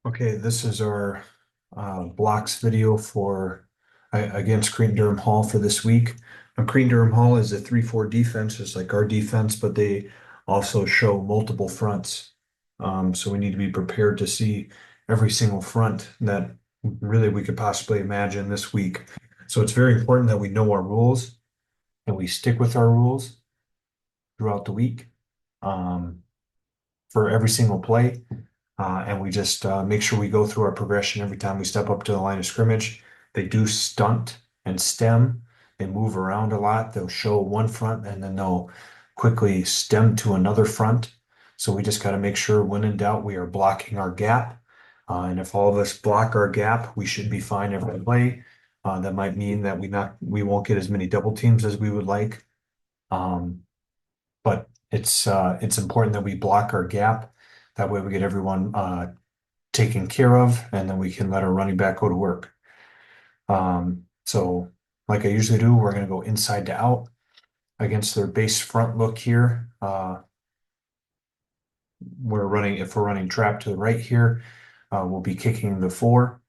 Okay, this is our blocks video for against Cretin-Derham Hall for this week. Now, Cretin-Derham Hall is a 3-4 defense, just like our defense, but they also show multiple fronts. So we need to be prepared to see every single front that really we could possibly imagine this week. So it's very important that we know our rules and we stick with our rules throughout the week for every single play. And we just make sure we go through our progression every time we step up to the line of scrimmage. They do stunt and stem. They move around a lot. They'll show one front and then they'll quickly stem to another front. So we just got to make sure when in doubt, we are blocking our gap. And if all of us block our gap, we should be fine every play. That might mean that we won't get as many double teams as we would like. But it's important that we block our gap. That way we get everyone taken care of, and then we can let our running back go to work. So like I usually do, we're going to go inside to out against their base front look here. If we're running trap to the right here, we'll be kicking the 4.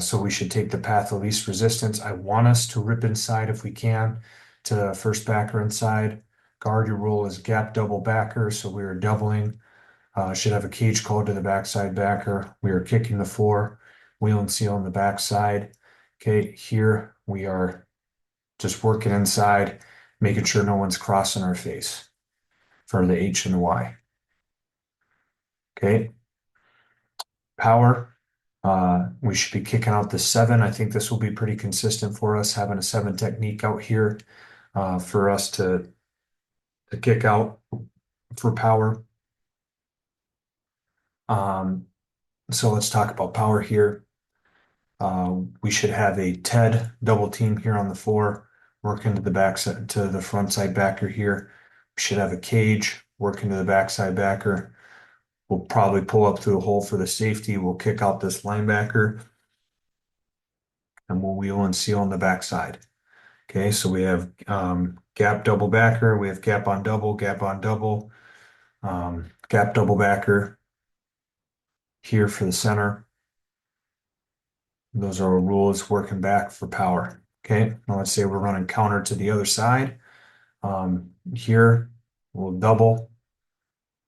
So we should take the path of least resistance. I want us to rip inside if we can to the first backer inside. Guard your role as gap double backer, so we are doubling. Should have a cage call to the backside backer. We are kicking the 4, wheel and seal on the backside. Okay, here we are just working inside, making sure no one's crossing our face for the H and the Y. Okay, power. We should be kicking out the 7. I think this will be pretty consistent for us, having a 7 technique out here for us to kick out for power. So let's talk about power here. We should have a Ted double team here on the 4, working to the backside to the front side backer here. We should have a cage working to the backside backer. We'll probably pull up through the hole for the safety. We'll kick out this linebacker and we'll wheel and seal on the backside. Okay, so we have gap double backer, we have gap on double, gap double backer here for the center. Those are our rules working back for power. Okay, now let's say we're running counter to the other side. Here we'll double.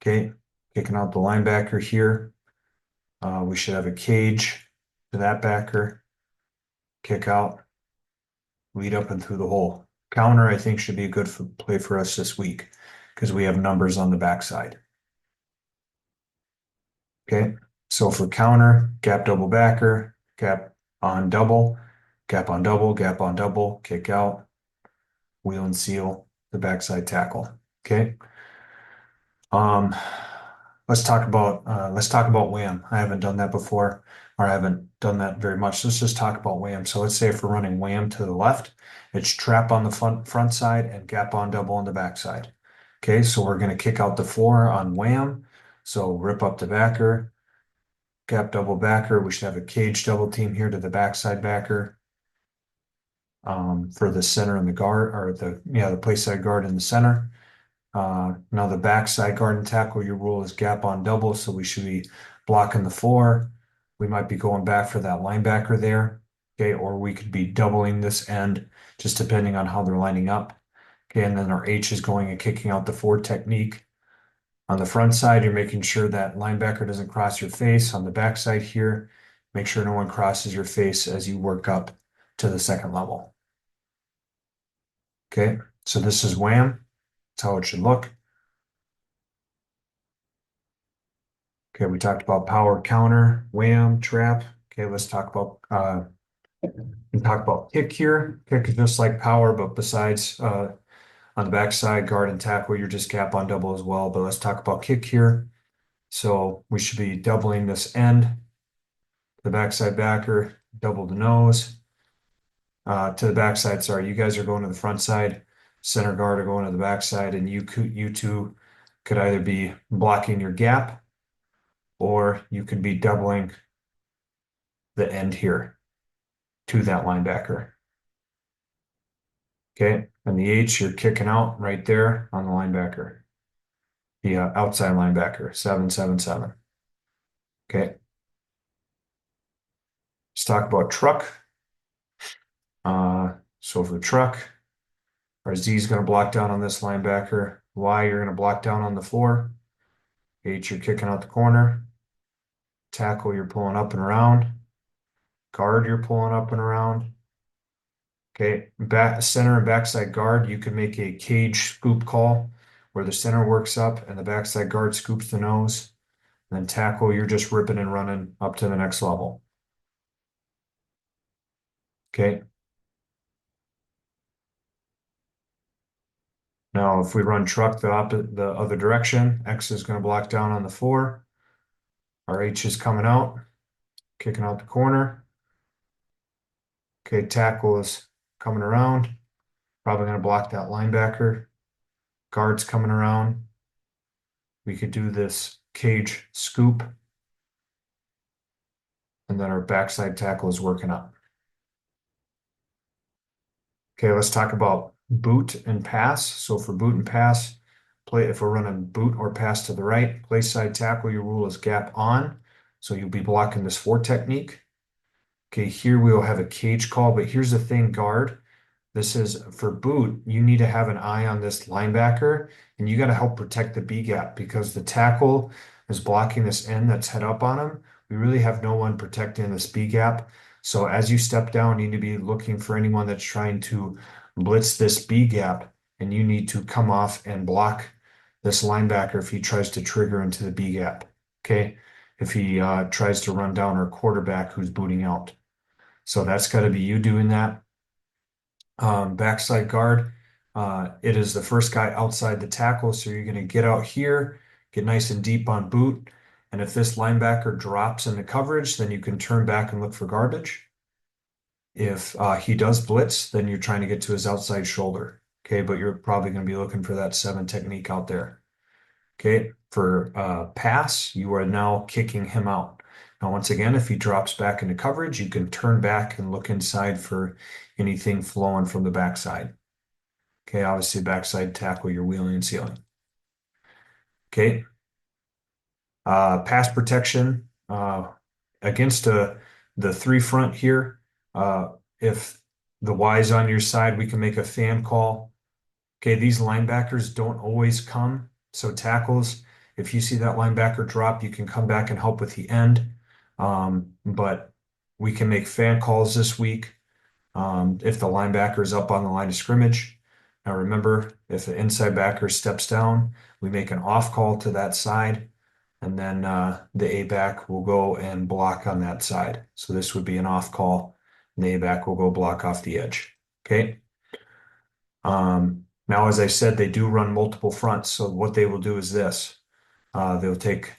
Okay, kicking out the linebacker here. We should have a cage to that backer. Kick out, lead up and through the hole. Counter, I think, should be a good play for us this week because we have numbers on the backside. Okay, so for counter, gap double backer, gap on double, gap on double, gap on double, kick out, wheel and seal the backside tackle. Okay. Um, let's talk about wham. I haven't done that before, or I haven't done that very much. Let's just talk about wham. So let's say if we're running wham to the left, it's trap on the front side and gap on double on the back side. Okay, so we're going to kick out the 4 on wham. So rip up the backer, gap double backer. We should have a cage double team here to the backside backer for the center and the guard, or the play side guard in the center. Now the backside guard and tackle, your rule is gap on double, so we should be blocking the 4. We might be going back for that linebacker there, okay, or we could be doubling this end, just depending on how they're lining up. Okay, and then our H is going and kicking out the 4 technique. On the front side, you're making sure that linebacker doesn't cross your face. On the backside here, make sure no one crosses your face as you work up to the second level. Okay, so this is wham. That's how it should look. Okay, we talked about power counter, wham, trap. Okay, let's talk about kick here. Kick is just like power, but besides on the backside, guard and tackle, you're just gap on double as well. But let's talk about kick here. So we should be doubling this end, the backside backer, double the nose. To the backside, sorry, you guys are going to the front side, center guard are going to the backside, and you two could either be blocking your gap or you could be doubling the end here to that linebacker. Okay, and the H you're kicking out right there on the linebacker, the outside linebacker, 7-7-7. Okay, Let's talk about truck. So for truck, our Z is going to block down on this linebacker. Y, you're going to block down on the 4. H, you're kicking out the corner. Tackle, you're pulling up and around. Guard, you're pulling up and around. Okay, back center and backside guard, you can make a cage scoop call where the center works up and the backside guard scoops the nose. And then tackle, you're just ripping and running up to the next level. Okay. Now, if we run truck the other direction, X is going to block down on the 4. Our H is coming out, kicking out the corner. Okay, tackle is coming around, probably going to block that linebacker. Guard's coming around. We could do this cage scoop, and then our backside tackle is working up. Okay, let's talk about boot and pass. So for boot and pass, if we're running boot or pass to the right, play side tackle, your rule is gap on. So you'll be blocking this 4 technique. Okay, here we'll have a cage call, but here's the thing, guard. This is for boot, you need to have an eye on this linebacker and you got to help protect the B gap because the tackle is blocking this end that's head up on him. We really have no one protecting this B gap. So as you step down, you need to be looking for anyone that's trying to blitz this B gap and you need to come off and block this linebacker if he tries to trigger into the B gap. Okay. If he tries to run down our quarterback who's booting out. So that's got to be you doing that. Backside guard, it is the first guy outside the tackle. So you're going to get out here, get nice and deep on boot. And if this linebacker drops into coverage, then you can turn back and look for garbage. If he does blitz, then you're trying to get to his outside shoulder. Okay, but you're probably going to be looking for that 7 technique out there. Okay, for pass, you are now kicking him out. Now, once again, if he drops back into coverage, you can turn back and look inside for anything flowing from the backside. Okay, obviously backside tackle, you're wheeling and sealing. Okay, pass protection against the 3 front here. If the Y is on your side, we can make a fan call. Okay, these linebackers don't always come. So tackles, if you see that linebacker drop, you can come back and help with the end. But we can make fan calls this week if the linebacker is up on the line of scrimmage. Now remember, if the inside backer steps down, we make an off call to that side, and then the A back will go and block on that side. So this would be an off call, and the A back will go block off the edge. Okay. Now, as I said, they do run multiple fronts. So what they will do is this. They'll take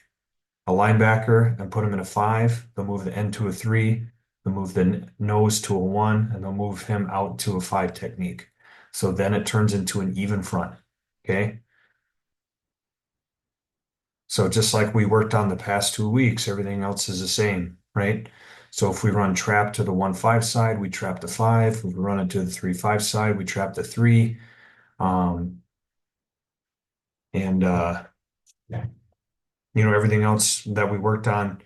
a linebacker and put him in a 5. They'll move the end to a 3. They'll move the nose to a 1, and they'll move him out to a 5 technique. So then it turns into an even front. Okay. So just like we worked on the past 2 weeks, everything else is the same, right? So if we run trap to the 1-5 side, we trap the 5. If we run it to the 3-5 side, we trap the 3. And everything else that we worked on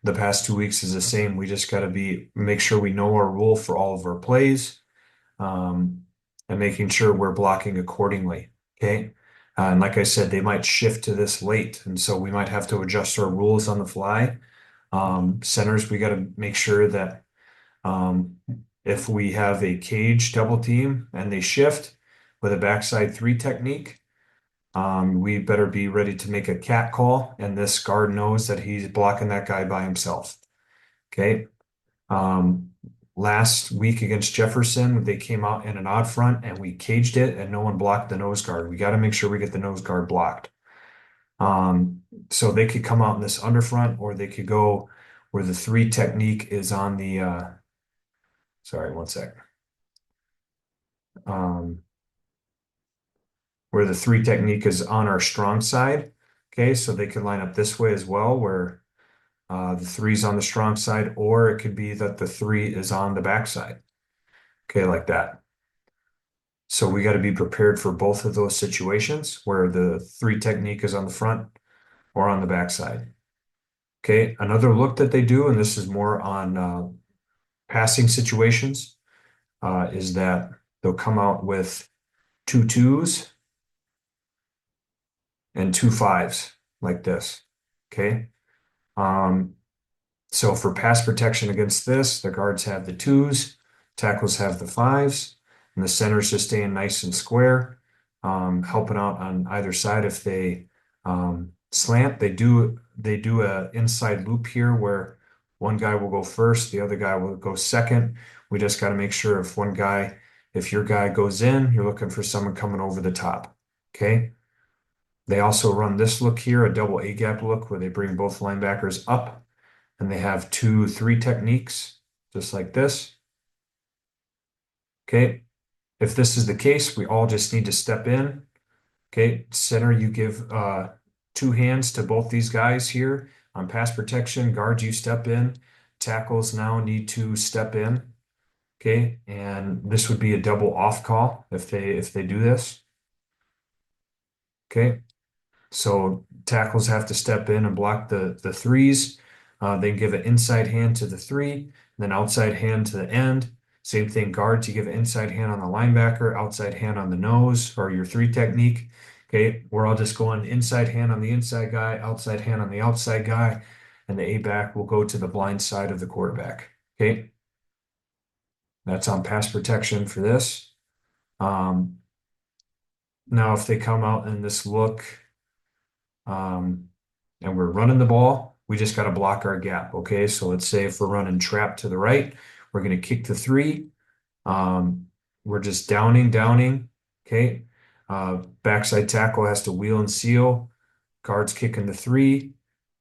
the past 2 weeks is the same. We just got to make sure we know our rule for all of our plays, and making sure we're blocking accordingly. Okay. And like I said, they might shift to this late, and so we might have to adjust our rules on the fly. Centers, we got to make sure that if we have a cage double team and they shift with a backside 3 technique, we better be ready to make a cat call, and this guard knows that he's blocking that guy by himself. Okay. Last week against Jefferson, they came out in an odd front and we caged it and no one blocked the nose guard. We got to make sure we get the nose guard blocked. So they could come out in this underfront, or they could go where the 3 technique is on the, sorry, one sec. Where the 3 technique is on our strong side. Okay, so they could line up this way as well, where the 3 is on the strong side, or it could be that the 3 is on the back side. Okay, like that. So we got to be prepared for both of those situations where the 3 technique is on the front or on the back side. Okay, another look that they do, and this is more on passing situations is that they'll come out with two twos and two fives like this. Okay. Um, so for pass protection against this, the guards have the twos, tackles have the fives, and the center's just staying nice and square, helping out on either side if they slant. They do a inside loop here where one guy will go first, the other guy will go second. We just got to make sure if your guy goes in, you're looking for someone coming over the top. Okay. They also run this look here, a double A gap look where they bring both linebackers up and they have 2-3 techniques, just like this. Okay. If this is the case, we all just need to step in. Okay. Center, you give two hands to both these guys here on pass protection. Guard, you step in. Tackles now need to step in. Okay. And this would be a double off call if they do this. Okay. So tackles have to step in and block the threes. They give an inside hand to the three, then outside hand to the end. Same thing, guards, you give an inside hand on the linebacker, outside hand on the nose, or your three technique. Okay, we're all just going inside hand on the inside guy, outside hand on the outside guy, and the A back will go to the blind side of the quarterback. Okay, that's on pass protection for this. Um, Now, if they come out in this look, um, and we're running the ball, we just got to block our gap. Okay. So let's say if we're running trap to the right, we're going to kick the three. Um, we're just downing. Okay. Backside tackle has to wheel and seal. Guards kicking the three.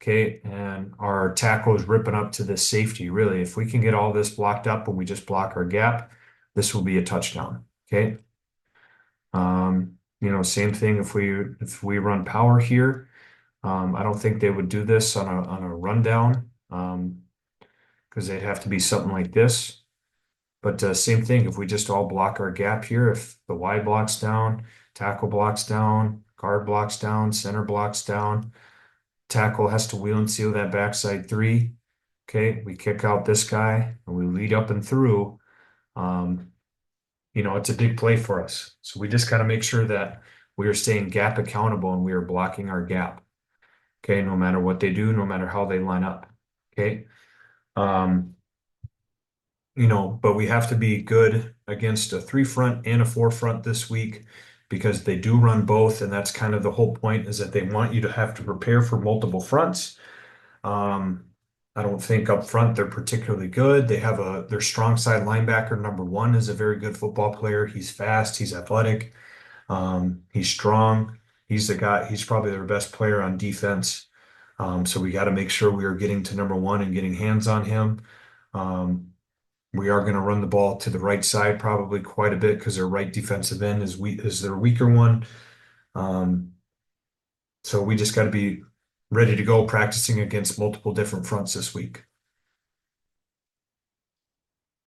Okay. And our tackle is ripping up to the safety. Really, if we can get all this blocked up and we just block our gap, this will be a touchdown. Okay. Same thing if we run power here. I don't think they would do this on a rundown, because they'd have to be something like this. But same thing, if we just all block our gap here, if the Y blocks down, tackle blocks down, guard blocks down, center blocks down, tackle has to wheel and seal that backside three. Okay, we kick out this guy and we lead up and through. Um, it's a big play for us. So we just got to make sure that we are staying gap accountable and we are blocking our gap. Okay, no matter what they do, no matter how they line up. Okay. Um, but we have to be good against a three front and a four front this week because they do run both, and that's kind of the whole point is that they want you to have to prepare for multiple fronts. Um, I don't think up front they're particularly good. They have their strong side linebacker, number one, is a very good football player. He's fast, he's athletic, he's strong. He's probably their best player on defense. So we got to make sure we are getting to number one and getting hands on him. Um, we are going to run the ball to the right side probably quite a bit because their right defensive end is their weaker one. Um, so we just got to be ready to go practicing against multiple different fronts this week.